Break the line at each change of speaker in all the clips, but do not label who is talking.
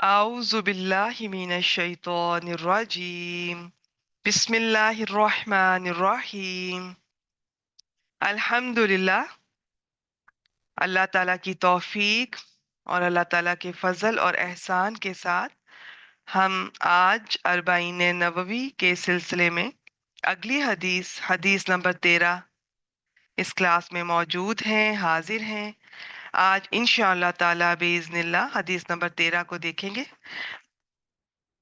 أعوذ بالله من الشيطان الرجيم بسم الله الرحمن الرحيم الحمد للہ اللہ تعالیٰ کی توفیق اور اللہ تعالیٰ کے فضل اور احسان کے ساتھ ہم آج اربعین نبوی کے سلسلے میں اگلی حدیث نمبر 13 اس کلاس میں موجود ہیں، حاضر ہیں۔ آج انشاءاللہ تعالیٰ باذن اللہ حدیث نمبر 13 کو دیکھیں گے۔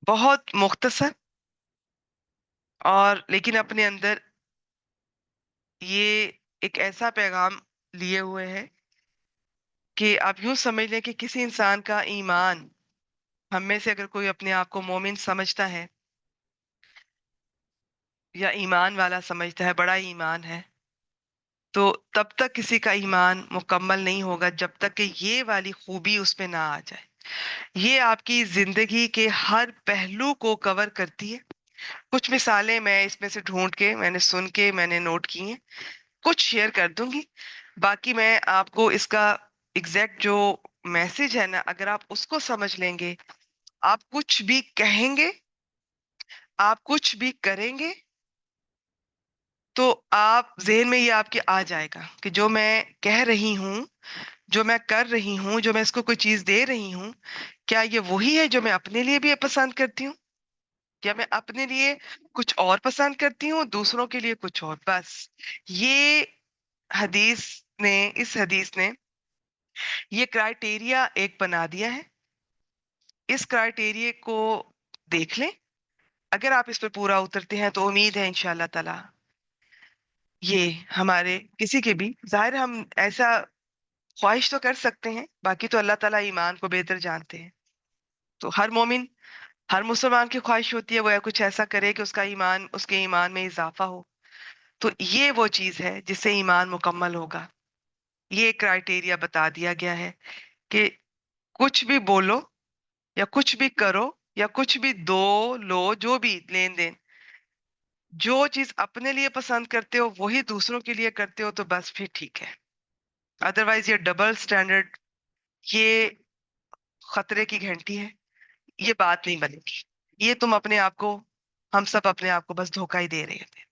بہت مختصر اور لیکن اپنے اندر یہ ایک ایسا پیغام لیے ہوئے ہے کہ آپ یوں سمجھ لیں کہ کسی انسان کا ایمان، ہم میں سے اگر کوئی اپنے آپ کو مومن سمجھتا ہے یا ایمان والا سمجھتا ہے، بڑا ایمان ہے، تو تب تک کسی کا ایمان مکمل نہیں ہوگا جب تک کہ یہ والی خوبی اس میں نہ آ جائے۔ یہ آپ کی زندگی کے ہر پہلو کو کور کرتی ہے۔ کچھ مثالیں میں اس میں سے ڈھونڈ کے، میں نے سن کے، میں نے نوٹ کی ہیں، کچھ شیئر کر دوں گی۔ باقی میں آپ کو اس کا ایگزیکٹ جو میسج ہے نا، اگر آپ اس کو سمجھ لیں گے، آپ کچھ بھی کہیں گے، آپ کچھ بھی کریں گے، تو آپ ذہن میں یہ آپ کے آ جائے گا کہ جو میں کہہ رہی ہوں، جو میں کر رہی ہوں، جو میں اس کو کوئی چیز دے رہی ہوں، کیا یہ وہی ہے جو میں اپنے لیے بھی پسند کرتی ہوں؟ کیا میں اپنے لیے کچھ اور پسند کرتی ہوں، دوسروں کے لیے کچھ اور؟ بس یہ حدیث اس حدیث نے یہ کرائٹیریا ایک بنا دیا ہے۔ اس کرائٹیریا کو دیکھ لیں، اگر آپ اس پہ پورا اترتے ہیں تو امید ہے انشاءاللہ تعالی یہ ہمارے کسی کے بھی، ظاہر ہم ایسا خواہش تو کر سکتے ہیں، باقی تو اللہ تعالیٰ ایمان کو بہتر جانتے ہیں۔ تو ہر مومن، ہر مسلمان کی خواہش ہوتی ہے وہ کچھ ایسا کرے کہ اس کا ایمان، اس کے ایمان میں اضافہ ہو۔ تو یہ وہ چیز ہے جس سے ایمان مکمل ہوگا۔ یہ کرائٹیریا بتا دیا گیا ہے کہ کچھ بھی بولو یا کچھ بھی کرو یا کچھ بھی دو لو، جو بھی لین دین، جو چیز اپنے لیے پسند کرتے ہو وہی دوسروں کے لیے کرتے ہو تو بس پھر ٹھیک ہے۔ ادروائز یہ ڈبل سٹینڈرڈ، یہ خطرے کی گھنٹی ہے، یہ بات نہیں بنے گی۔ یہ تم اپنے آپ کو، ہم سب اپنے آپ کو بس دھوکہ ہی دے رہے تھے۔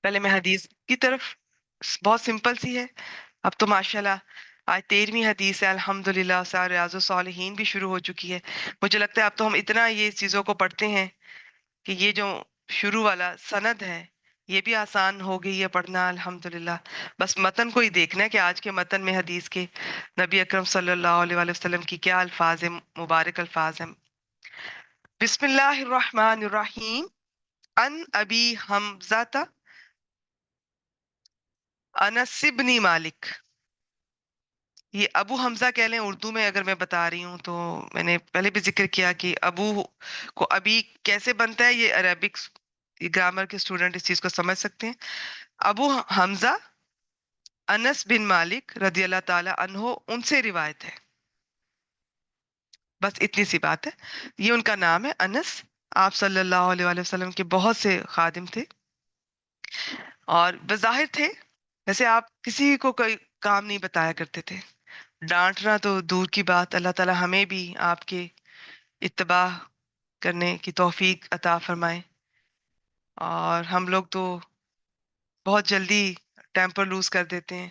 پہلے میں حدیث کی طرف، بہت سمپل سی ہے۔ اب تو ماشاءاللہ آج 13ویں حدیث ہے، الحمدللہ سارے ریاض الصالحین بھی شروع ہو چکی ہے۔ مجھے لگتا ہے اب تو ہم اتنا یہ چیزوں کو پڑھتے ہیں کہ یہ جو شروع والا سند ہے یہ بھی آسان ہو گئی ہے پڑھنا، الحمدللہ۔ بس متن کو ہی دیکھنا ہے کہ آج کے متن میں حدیث کے نبی اکرم صلی اللہ علیہ وآلہ وسلم کی کیا الفاظ ہیں، مبارک الفاظ ہیں۔ بسم اللہ الرحمن الرحیم، ان ابی حمزہ انس بن مالک۔ یہ ابو حمزہ کہہ لیں اردو میں، اگر میں بتا رہی ہوں تو میں نے پہلے بھی ذکر کیا کہ ابو کو ابھی کیسے بنتا ہے، یہ عربک گرامر کے اسٹوڈنٹ اس چیز کو سمجھ سکتے ہیں۔ ابو حمزہ انس بن مالک رضی اللہ تعالی عنہ، ان سے روایت ہے، بس اتنی سی بات ہے۔ یہ ان کا نام ہے انس۔ آپ صلی اللہ علیہ وآلہ وسلم کے بہت سے خادم تھے اور بظاہر تھے، ویسے آپ کسی کو کوئی کام نہیں بتایا کرتے تھے، ڈانٹنا تو دور کی بات۔ اللہ تعالی ہمیں بھی آپ کے اتباع کرنے کی توفیق عطا فرمائے۔ اور ہم لوگ تو بہت جلدی ٹیمپر لوز کر دیتے ہیں،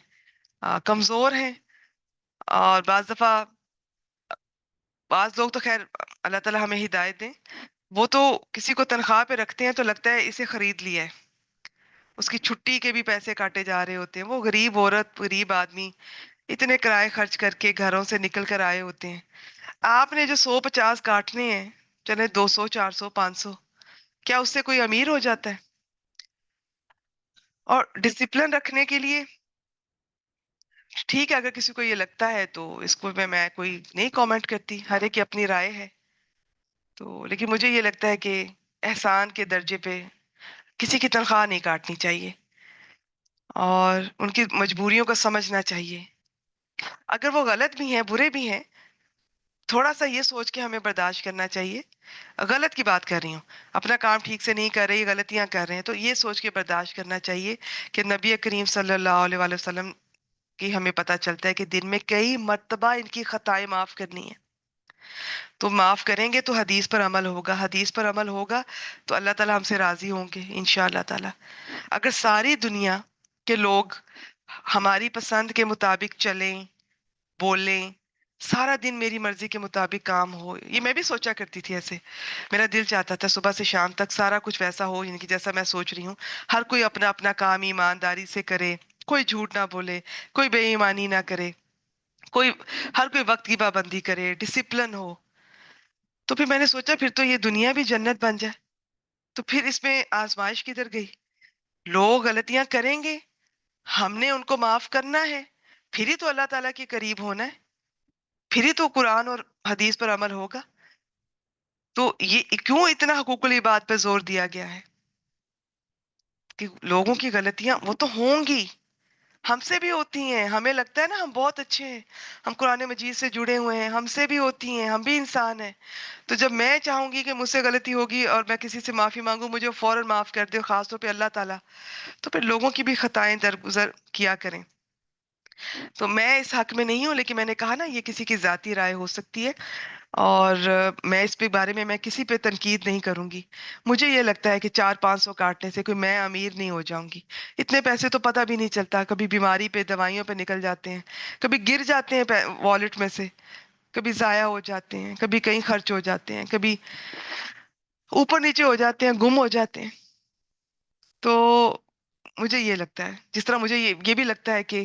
کمزور ہیں، اور بعض لوگ تو خیر اللہ تعالی ہمیں ہدایت دیں، وہ تو کسی کو تنخواہ پہ رکھتے ہیں تو لگتا ہے اسے خرید لیا ہے، اس کی چھٹی کے بھی پیسے کاٹے جا رہے ہوتے ہیں۔ وہ غریب عورت، غریب آدمی اتنے کرائے خرچ کر کے گھروں سے نکل کر آئے ہوتے ہیں، آپ نے جو 150 کاٹنے ہیں، چلے 200 400 500، کیا اس سے کوئی امیر ہو جاتا ہے؟ اور ڈسپلن رکھنے کے لیے ٹھیک ہے، اگر کسی کو یہ لگتا ہے تو اس کو میں کوئی نہیں کامنٹ کرتی، ہر ایک کی اپنی رائے ہے۔ تو لیکن مجھے یہ لگتا ہے کہ احسان کے درجے پہ کسی کی تنخواہ نہیں کاٹنی چاہیے اور ان کی مجبوریوں کو سمجھنا چاہیے۔ اگر وہ غلط بھی ہیں، برے بھی ہیں، تھوڑا سا یہ سوچ کے ہمیں برداشت کرنا چاہیے۔ غلط کی بات کر رہی ہوں، اپنا کام ٹھیک سے نہیں کر رہی، غلطیاں کر رہے ہیں، تو یہ سوچ کے برداشت کرنا چاہیے کہ نبی کریم صلی اللہ علیہ وآلہ وسلم کی ہمیں پتہ چلتا ہے کہ دن میں کئی مرتبہ ان کی خطائیں معاف کرنی ہے۔ تو معاف کریں گے تو حدیث پر عمل ہوگا، حدیث پر عمل ہوگا تو اللہ تعالیٰ ہم سے راضی ہوں گے انشاءاللہ تعالیٰ۔ اگر ساری دنیا کے لوگ ہماری پسند کے مطابق چلیں، بولیں، سارا دن میری مرضی کے مطابق کام ہو، یہ میں بھی سوچا کرتی تھی ایسے، میرا دل چاہتا تھا صبح سے شام تک سارا کچھ ویسا ہو، یعنی کہ جیسا میں سوچ رہی ہوں، ہر کوئی اپنا اپنا کام ایمانداری سے کرے، کوئی جھوٹ نہ بولے، کوئی بے ایمانی نہ کرے، کوئی ہر کوئی وقت کی پابندی کرے، ڈسپلن ہو۔ تو پھر میں نے سوچا پھر تو یہ دنیا بھی جنت بن جائے، تو پھر اس میں آزمائش کدھر گئی؟ لوگ غلطیاں کریں گے، ہم نے ان کو معاف کرنا ہے، پھر ہی تو اللہ تعالیٰ کے قریب ہونا ہے، پھر ہی تو قرآن اور حدیث پر عمل ہوگا۔ تو یہ کیوں اتنا حقوق العباد پہ زور دیا گیا ہے کہ لوگوں کی غلطیاں وہ تو ہوں گی، ہم سے بھی ہوتی ہیں، ہمیں لگتا ہے نا ہم بہت اچھے ہیں، ہم قرآن مجید سے جڑے ہوئے ہیں، ہم سے بھی ہوتی ہیں، ہم بھی انسان ہیں۔ تو جب میں چاہوں گی کہ مجھ سے غلطی ہوگی اور میں کسی سے معافی مانگوں، مجھے وہ فوراً معاف کر دے، خاص طور پہ اللہ تعالیٰ، تو پھر لوگوں کی بھی خطائیں درگزر کیا کریں۔ تو میں اس حق میں نہیں ہوں، لیکن میں نے کہا نا یہ کسی کی ذاتی رائے ہو سکتی ہے، اور میں اس پہ بارے میں کسی پہ تنقید نہیں کروں گی۔ مجھے یہ لگتا ہے کہ 400-500 کاٹنے سے کوئی میں امیر نہیں ہو جاؤں گی، اتنے پیسے تو پتہ بھی نہیں چلتا، کبھی بیماری پہ دوائیوں پہ نکل جاتے ہیں، کبھی گر جاتے ہیں والٹ میں سے، کبھی ضائع ہو جاتے ہیں، کبھی کہیں خرچ ہو جاتے ہیں، کبھی اوپر نیچے ہو جاتے ہیں، گم ہو جاتے ہیں۔ تو مجھے یہ لگتا ہے، جس طرح مجھے یہ بھی لگتا ہے کہ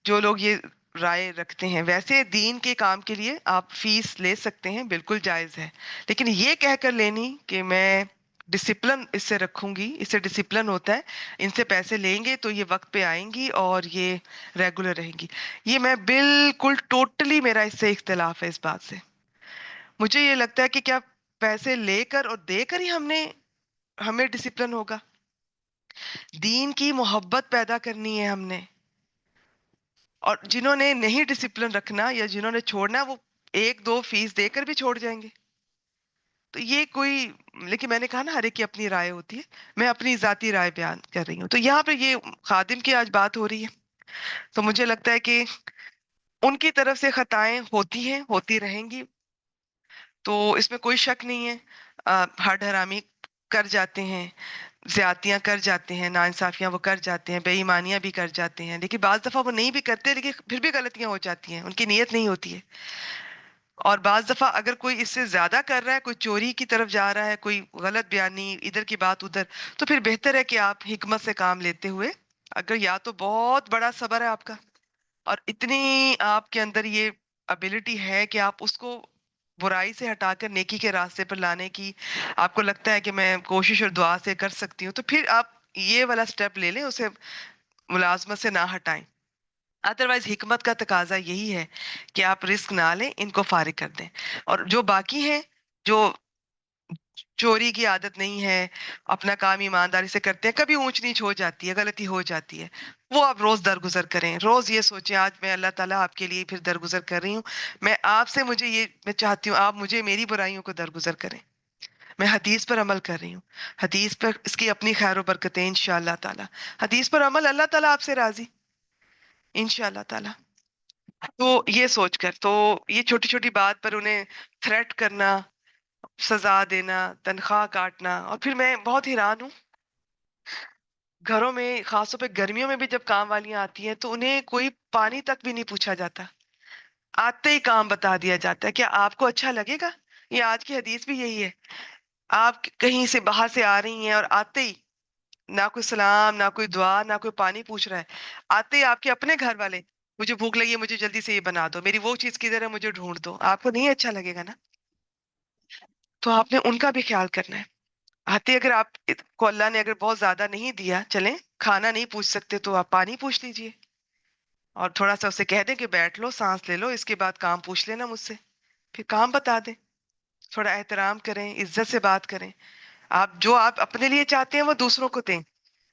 جو لوگ یہ رائے رکھتے ہیں، ویسے دین کے کام کے لیے آپ فیس لے سکتے ہیں، بالکل جائز ہے، لیکن یہ کہہ کر لینی کہ میں ڈسپلن اس سے رکھوں گی، اس سے ڈسپلن ہوتا ہے، ان سے پیسے لیں گے تو یہ وقت پہ آئیں گی اور یہ ریگولر رہیں گی، یہ میں بالکل ٹوٹلی میرا اس سے اختلاف ہے اس بات سے۔ مجھے یہ لگتا ہے کہ کیا پیسے لے کر اور دے کر ہی ہمیں ڈسپلن ہوگا؟ دین کی محبت پیدا کرنی ہے ہم نے، اور جنہوں نے نہیں ڈسپلن رکھنا یا جنہوں نے چھوڑنا وہ 1-2 فیس دے کر بھی چھوڑ جائیں گے۔ تو یہ کوئی، لیکن میں نے کہا نا ہر ایک کی اپنی رائے ہوتی ہے، میں اپنی ذاتی رائے بیان کر رہی ہوں۔ تو یہاں پہ یہ خادم کی آج بات ہو رہی ہے، تو مجھے لگتا ہے کہ ان کی طرف سے خطائیں ہوتی ہیں، ہوتی رہیں گی، تو اس میں کوئی شک نہیں ہے۔ ہر حرامی کر جاتے ہیں، زیادتیاں کر جاتے ہیں، ناانصافیاں وہ کر جاتے ہیں، بے ایمانیاں بھی کر جاتے ہیں، لیکن بعض دفعہ وہ نہیں بھی کرتے، لیکن پھر بھی غلطیاں ہو جاتی ہیں، ان کی نیت نہیں ہوتی ہے۔ اور بعض دفعہ اگر کوئی اس سے زیادہ کر رہا ہے، کوئی چوری کی طرف جا رہا ہے، کوئی غلط بیانی، ادھر کی بات ادھر، تو پھر بہتر ہے کہ آپ حکمت سے کام لیتے ہوئے، اگر یا تو بہت بڑا صبر ہے آپ کا اور اتنی آپ کے اندر یہ ابیلٹی ہے کہ آپ اس کو برائی سے ہٹا کر نیکی کے راستے پر لانے کی آپ کو لگتا ہے کہ میں کوشش اور دعا سے کر سکتی ہوں، تو پھر آپ یہ والا سٹیپ لے لیں، اسے ملازمت سے نہ ہٹائیں۔ ادروائز حکمت کا تقاضا یہی ہے کہ آپ رسک نہ لیں، ان کو فارغ کر دیں، اور جو باقی ہیں، جو چوری کی عادت نہیں ہے، اپنا کام ایمانداری سے کرتے ہیں، کبھی اونچ نیچ ہو جاتی ہے، غلطی ہو جاتی ہے، وہ آپ روز درگزر کریں، روز یہ سوچیں آج میں اللہ تعالیٰ آپ کے لیے پھر درگزر کر رہی ہوں، میں آپ سے میں چاہتی ہوں آپ مجھے میری برائیوں کو درگزر کریں، میں حدیث پر عمل کر رہی ہوں، حدیث پر اس کی اپنی خیر و برکتیں انشاءاللہ تعالیٰ، حدیث پر عمل، اللہ تعالیٰ آپ سے راضی انشاءاللہ تعالیٰ۔ تو یہ سوچ کر، تو یہ چھوٹی چھوٹی بات پر انہیں تھریٹ کرنا، سزا دینا، تنخواہ کاٹنا، اور پھر میں بہت حیران ہوں، گھروں میں خاص طور پہ گرمیوں میں بھی جب کام والیاں آتی ہیں تو انہیں کوئی پانی تک بھی نہیں پوچھا جاتا، آتے ہی کام بتا دیا جاتا ہے۔ کیا آپ کو اچھا لگے گا؟ یہ آج کی حدیث بھی یہی ہے، آپ کہیں سے باہر سے آ رہی ہیں اور آتے ہی نہ کوئی سلام، نہ کوئی دعا، نہ کوئی پانی پوچھ رہا ہے، آتے ہی آپ کے اپنے گھر والے، مجھے بھوک لگی ہے، مجھے جلدی سے یہ بنا دو، میری وہ چیز کدھر ہے، مجھے ڈھونڈ دو، آپ کو نہیں اچھا لگے گا نا؟ تو آپ نے ان کا بھی خیال کرنا ہے۔ آتے اگر آپ کو اللہ نے اگر بہت زیادہ نہیں دیا، چلیں کھانا نہیں پوچھ سکتے تو آپ پانی پوچھ لیجئے، اور تھوڑا سا اسے کہہ دیں کہ بیٹھ لو، سانس لے لو، اس کے بعد کام پوچھ لینا مجھ سے، پھر کام بتا دیں، تھوڑا احترام کریں، عزت سے بات کریں۔ آپ اپنے لیے چاہتے ہیں وہ دوسروں کو دیں،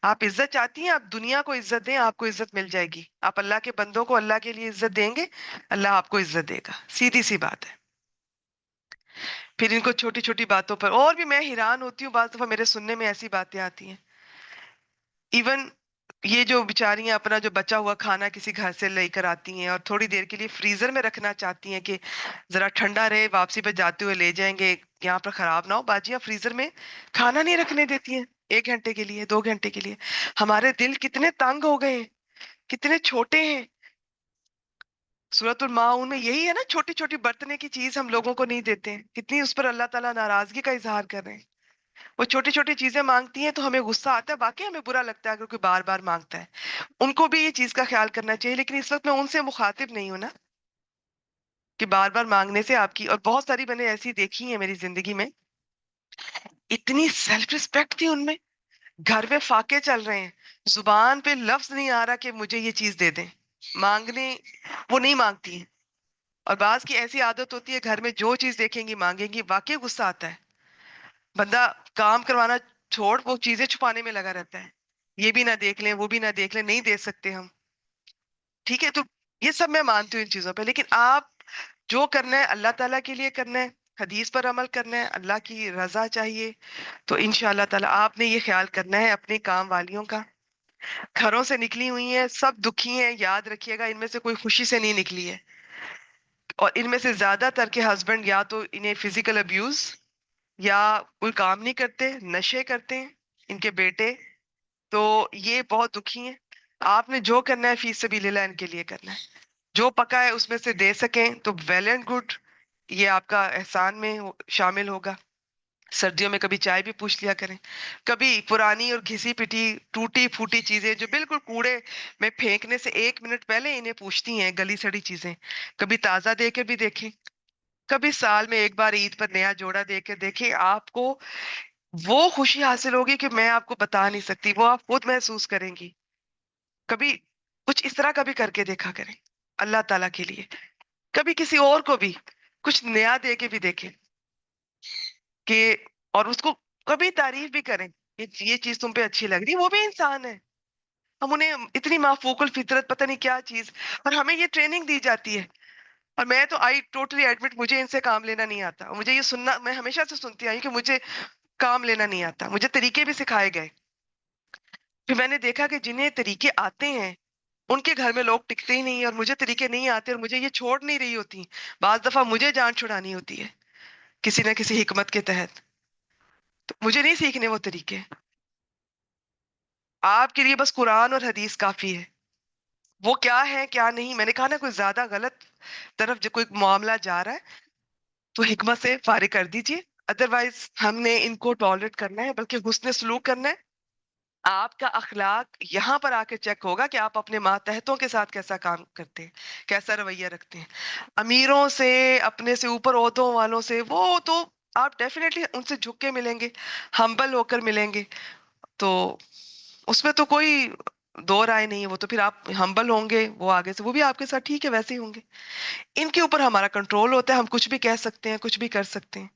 آپ عزت چاہتی ہیں، آپ دنیا کو عزت دیں، آپ کو عزت مل جائے گی، آپ اللہ کے بندوں کو اللہ کے لیے عزت دیں گے، اللہ آپ کو عزت دے گا، سیدھی سی بات ہے۔ پھر ان کو چھوٹی چھوٹی باتوں پر اور بھی میں حیران ہوتی ہوں، بعض دفعہ میرے سننے میں ایسی باتیں آتی ہیں، ایون یہ جو بیچاریاں اپنا جو بچا ہوا کھانا کسی گھر سے لے کر آتی ہیں اور تھوڑی دیر کے لیے فریزر میں رکھنا چاہتی ہیں کہ ذرا ٹھنڈا رہے، واپسی پہ جاتے ہوئے لے جائیں گے، یہاں پر خراب نہ ہو، باجیاں فریزر میں کھانا نہیں رکھنے دیتی ہیں 1 گھنٹے کے لیے، 2 گھنٹے کے لیے۔ ہمارے دل کتنے تنگ ہو گئے ہیں، کتنے چھوٹے ہیں۔ سورۃ الماؤن میں یہی ہے نا، چھوٹی چھوٹی برتنے کی چیز ہم لوگوں کو نہیں دیتے ہیں، کتنی اس پر اللہ تعالیٰ ناراضگی کا اظہار کر رہے ہیں۔ وہ چھوٹی چھوٹی چیزیں مانگتی ہیں تو ہمیں غصہ آتا ہے، واقعی ہمیں برا لگتا ہے اگر کوئی بار بار مانگتا ہے۔ ان کو بھی یہ چیز کا خیال کرنا چاہیے، لیکن اس وقت میں ان سے مخاطب نہیں ہوں نا کہ بار بار مانگنے سے آپ کی، اور بہت ساری میں نے ایسی دیکھی ہیں میری زندگی میں، اتنی سیلف رسپیکٹ تھی ان میں، گھر میں فاقے چل رہے ہیں، زبان پہ لفظ نہیں آ رہا کہ مجھے یہ چیز دے دیں، مانگنے وہ نہیں مانگتی ہیں۔ اور بعض کی ایسی عادت ہوتی ہے گھر میں جو چیز دیکھیں گی مانگیں گی، واقعی غصہ آتا ہے، بندہ کام کروانا چھوڑ وہ چیزیں چھپانے میں لگا رہتا ہے، یہ بھی نہ دیکھ لیں وہ بھی نہ دیکھ لیں، نہیں دے سکتے ہم، ٹھیک ہے؟ تو یہ سب میں مانتی ہوں ان چیزوں پہ، لیکن آپ جو کرنا ہے اللہ تعالیٰ کے لیے کرنا ہے، حدیث پر عمل کرنا ہے، اللہ کی رضا چاہیے، تو انشاءاللہ تعالیٰ آپ نے یہ خیال کرنا ہے اپنے کام والیوں کا۔ گھروں سے نکلی ہوئی ہیں، سب دکھی ہیں، یاد رکھیے گا ان میں سے کوئی خوشی سے نہیں نکلی ہے، اور ان میں سے زیادہ تر کے ہسبینڈ یا تو انہیں فزیکل ابیوز یا کوئی کام نہیں کرتے، نشے کرتے ہیں ان کے بیٹے، تو یہ بہت دکھی ہیں۔ آپ نے جو کرنا ہے فی سبیل اللہ ان کے لیے کرنا ہے، جو پکا ہے اس میں سے دے سکیں تو ویل اینڈ گڈ، یہ آپ کا احسان میں شامل ہوگا۔ سردیوں میں کبھی چائے بھی پوچھ لیا کریں، کبھی پرانی اور گھسی پٹی ٹوٹی پھوٹی چیزیں جو بالکل کوڑے میں پھینکنے سے 1 منٹ پہلے انہیں پوچھتی ہیں، گلی سڑی چیزیں کبھی تازہ دے کے بھی دیکھیں، کبھی سال میں ایک بار عید پر نیا جوڑا دے کے دیکھیں، آپ کو وہ خوشی حاصل ہوگی کہ میں آپ کو بتا نہیں سکتی، وہ آپ خود محسوس کریں گی۔ کبھی کچھ اس طرح کا بھی کر کے دیکھا کریں اللہ تعالیٰ کے لیے، کبھی کسی اور کو بھی کچھ نیا دے کے بھی دیکھیں کہ، اور اس کو کبھی تعریف بھی کریں کہ یہ چیز تم پہ اچھی لگ رہی، وہ بھی انسان ہے، ہم انہیں اتنی معفوق الفطرت پتہ نہیں کیا چیز، اور ہمیں یہ ٹریننگ دی جاتی ہے، اور میں تو آئی ٹوٹلی ایڈمٹ مجھے ان سے کام لینا نہیں آتا، اور مجھے یہ سننا، میں ہمیشہ سے سنتی آئی کہ مجھے کام لینا نہیں آتا، مجھے طریقے بھی سکھائے گئے، پھر میں نے دیکھا کہ جنہیں طریقے آتے ہیں ان کے گھر میں لوگ ٹکتے ہی نہیں، اور مجھے طریقے نہیں آتے اور مجھے یہ چھوڑ نہیں رہی ہوتی، بعض دفعہ مجھے جان چھڑانی ہوتی ہے کسی نہ کسی حکمت کے تحت، تو مجھے نہیں سیکھنے وہ طریقے، آپ کے لیے بس قرآن اور حدیث کافی ہے، وہ کیا ہے کیا نہیں، میں نے کہا نا کوئی زیادہ غلط طرف جو کوئی معاملہ جا رہا ہے تو حکمت سے فارغ کر دیجئے، ادروائز ہم نے ان کو ٹالریٹ کرنا ہے بلکہ حسن سلوک کرنا ہے۔ آپ کا اخلاق یہاں پر آ کے چیک ہوگا کہ آپ اپنے ماتحتوں کے ساتھ کیسا کام کرتے ہیں، کیسا رویہ رکھتے ہیں، امیروں سے، اپنے سے اوپر عہدوں والوں سے، وہ تو آپ ڈیفینیٹلی ان سے جھک کے ملیں گے، ہمبل ہو کر ملیں گے، تو اس میں تو کوئی دو رائے نہیں ہے، وہ تو پھر آپ ہمبل ہوں گے، وہ آگے سے وہ بھی آپ کے ساتھ ٹھیک ہے ویسے ہی ہوں گے، ان کے اوپر ہمارا کنٹرول ہوتا ہے، ہم کچھ بھی کہہ سکتے ہیں، کچھ بھی کر سکتے ہیں،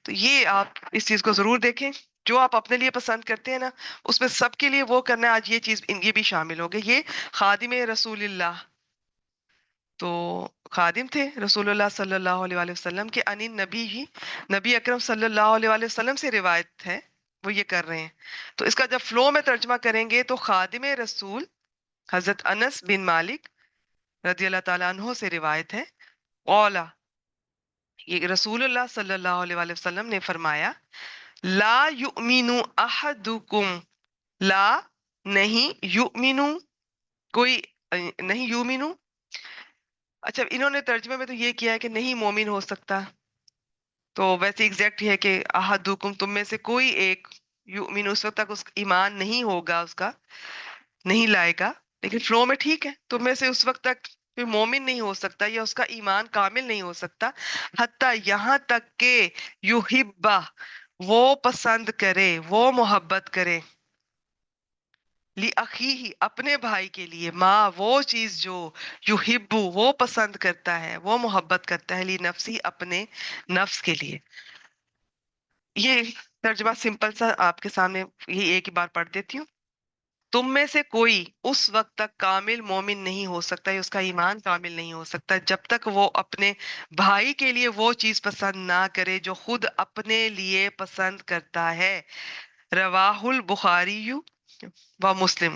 تو یہ آپ اس چیز کو ضرور دیکھیں، جو آپ اپنے لیے پسند کرتے ہیں نا اس میں سب کے لیے وہ کرنا ہے، آج یہ چیز یہ بھی شامل ہو گئی، یہ خادم رسول اللہ، تو خادم تھے رسول اللہ صلی اللہ علیہ وآلہ وسلم کے، ان نبی ہی، نبی اکرم صلی اللہ علیہ وآلہ وسلم سے روایت ہے، وہ یہ کر رہے ہیں، تو اس کا جب فلو میں ترجمہ کریں گے تو خادم رسول حضرت انس بن مالک رضی اللہ تعالیٰ عنہ سے روایت ہے، اولا، یہ رسول اللہ صلی اللہ علیہ وآلہ وسلم نے فرمایا، لا یؤمن احدکم، لا نہیں، یؤمنو کوئی نہیں، یؤمنو، اچھا انہوں نے ترجمے میں تو یہ کیا ہے کہ نہیں مومن ہو سکتا، تو ویسے ایگزیکٹ یہ ہے کہ احدکم تم میں سے کوئی ایک، یؤمن اس وقت تک اس ایمان نہیں ہوگا، اس کا نہیں لائے گا، لیکن فلو میں ٹھیک ہے، تم میں سے اس وقت تک کوئی مومن نہیں ہو سکتا یا اس کا ایمان کامل نہیں ہو سکتا، حتیٰ یہاں تک کہ یحبہ وہ پسند کرے، وہ محبت کرے، لِأَخِيهِ اپنے بھائی کے لیے، ماں وہ چیز جو یحب وہ پسند کرتا ہے، وہ محبت کرتا ہے، لِنَفْسِهِ اپنے نفس کے لیے۔ یہ ترجمہ سمپل سا آپ کے سامنے یہ ایک ہی بار پڑھ دیتی ہوں، تم میں سے کوئی اس وقت تک کامل مومن نہیں ہو سکتا یا اس کا ایمان کامل نہیں ہو سکتا جب تک وہ اپنے بھائی کے لیے وہ چیز پسند نہ کرے جو خود اپنے لیے پسند کرتا ہے، رواہ البخاری و مسلم،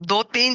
2-3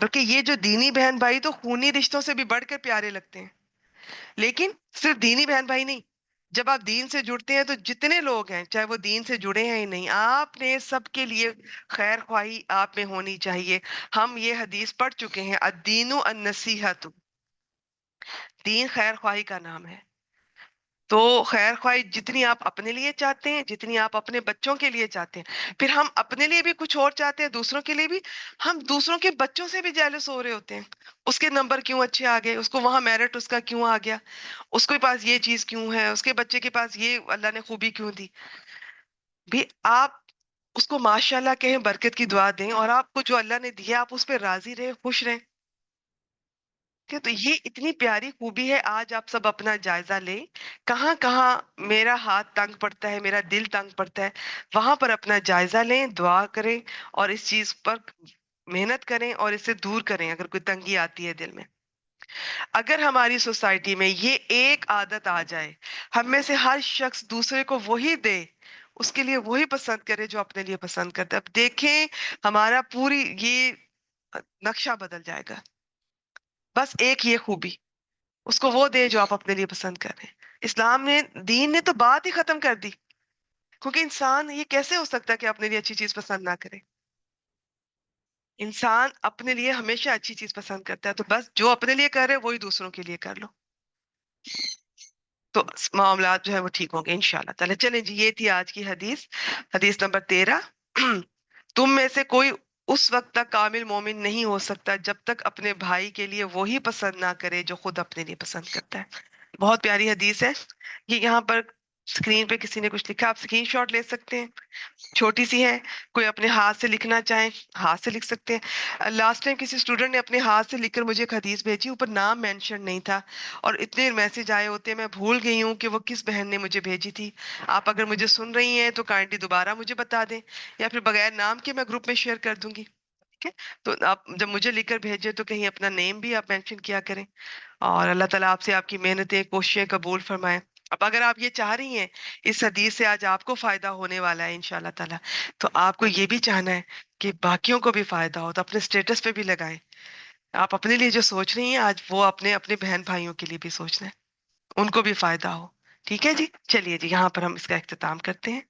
بلکہ یہ جو دینی بہن بھائی تو خونی رشتوں سے بھی بڑھ کر پیارے لگتے ہیں. لیکن صرف دینی بہن بھائی نہیں، جب آپ دین سے جڑتے ہیں تو جتنے لوگ ہیں چاہے وہ دین سے جڑے ہیں یا نہیں، آپ نے سب کے لیے خیر خواہی آپ میں ہونی چاہیے. ہم یہ حدیث پڑھ چکے ہیں، الدین النصیحت، دین خیر خواہی کا نام ہے. تو خیر خواہی جتنی آپ اپنے لیے چاہتے ہیں، جتنی آپ اپنے بچوں کے لیے چاہتے ہیں، پھر ہم اپنے لیے بھی کچھ اور چاہتے ہیں، دوسروں کے لیے بھی. ہم دوسروں کے بچوں سے بھی جیلس ہو رہے ہوتے ہیں. اس کے نمبر کیوں اچھے آ گئے، اس کو وہاں میرٹ اس کا کیوں آ گیا، اس کے پاس یہ چیز کیوں ہے، اس کے بچے کے پاس یہ اللہ نے خوبی کیوں دی. بھی آپ اس کو ماشاء اللہ کہیں، برکت کی دعا دیں، اور آپ کو جو اللہ نے دیا آپ اس پہ راضی رہیں، خوش رہیں. تو یہ اتنی پیاری خوبی ہے. آج آپ سب اپنا جائزہ لیں، کہاں کہاں میرا ہاتھ تنگ پڑتا ہے، میرا دل تنگ پڑتا ہے، وہاں پر اپنا جائزہ لیں، دعا کریں، اور اس چیز پر محنت کریں اور اسے دور کریں اگر کوئی تنگی آتی ہے دل میں. اگر ہماری سوسائٹی میں یہ ایک عادت آ جائے، ہم میں سے ہر شخص دوسرے کو وہی دے، اس کے لیے وہی پسند کرے جو اپنے لیے پسند کرتا ہے، اب دیکھیں ہمارا پوری یہ نقشہ بدل جائے گا. بس ایک یہ خوبی، اس کو وہ دے جو آپ اپنے لیے پسند کر رہے ہیں. اسلام نے، دین نے تو بات ہی ختم کر دی، کیونکہ انسان یہ کیسے ہو سکتا ہے کہ اپنے لیے اچھی چیز پسند نہ کرے. انسان اپنے لیے ہمیشہ اچھی چیز پسند کرتا ہے، تو بس جو اپنے لیے کر رہے وہی دوسروں کے لیے کر لو، تو معاملات جو ہے وہ ٹھیک ہوں گے انشاءاللہ تعالی. چلیں جی، یہ تھی آج کی حدیث، حدیث نمبر 13. تم میں سے کوئی اس وقت تک کامل مومن نہیں ہو سکتا جب تک اپنے بھائی کے لیے وہی پسند نہ کرے جو خود اپنے لیے پسند کرتا ہے. بہت پیاری حدیث ہے. یہ یہاں پر اسکرین پہ کسی نے کچھ لکھا، آپ اسکرین شاٹ لے سکتے ہیں، چھوٹی سی ہے. کوئی اپنے ہاتھ سے لکھنا چاہیں ہاتھ سے لکھ سکتے ہیں. لاسٹ ٹائم کسی اسٹوڈنٹ نے اپنے ہاتھ سے لکھ کر مجھے ایک حدیث بھیجی، اوپر نام مینشن نہیں تھا، اور اتنے میسج آئے ہوتے ہیں میں بھول گئی ہوں کہ وہ کس بہن نے مجھے بھیجی تھی. آپ اگر مجھے سن رہی ہیں تو کائنڈلی دوبارہ مجھے بتا دیں، یا پھر بغیر نام کے میں گروپ میں شیئر کر دوں گی. ٹھیک ہے، تو آپ جب مجھے لکھ کر بھیجیں تو کہیں اپنا نیم بھی آپ مینشن کیا کریں. اور اللہ تعالیٰ آپ سے آپ کی محنتیں کوششیں قبول فرمائیں. اب اگر آپ یہ چاہ رہی ہیں اس حدیث سے آج آپ کو فائدہ ہونے والا ہے انشاءاللہ تعالیٰ، تو آپ کو یہ بھی چاہنا ہے کہ باقیوں کو بھی فائدہ ہو، تو اپنے سٹیٹس پہ بھی لگائیں. آپ اپنے لیے جو سوچ رہی ہیں آج وہ اپنے اپنے بہن بھائیوں کے لیے بھی سوچنا ہے، ان کو بھی فائدہ ہو. ٹھیک ہے جی، چلیے جی، یہاں پر ہم اس کا اختتام کرتے ہیں.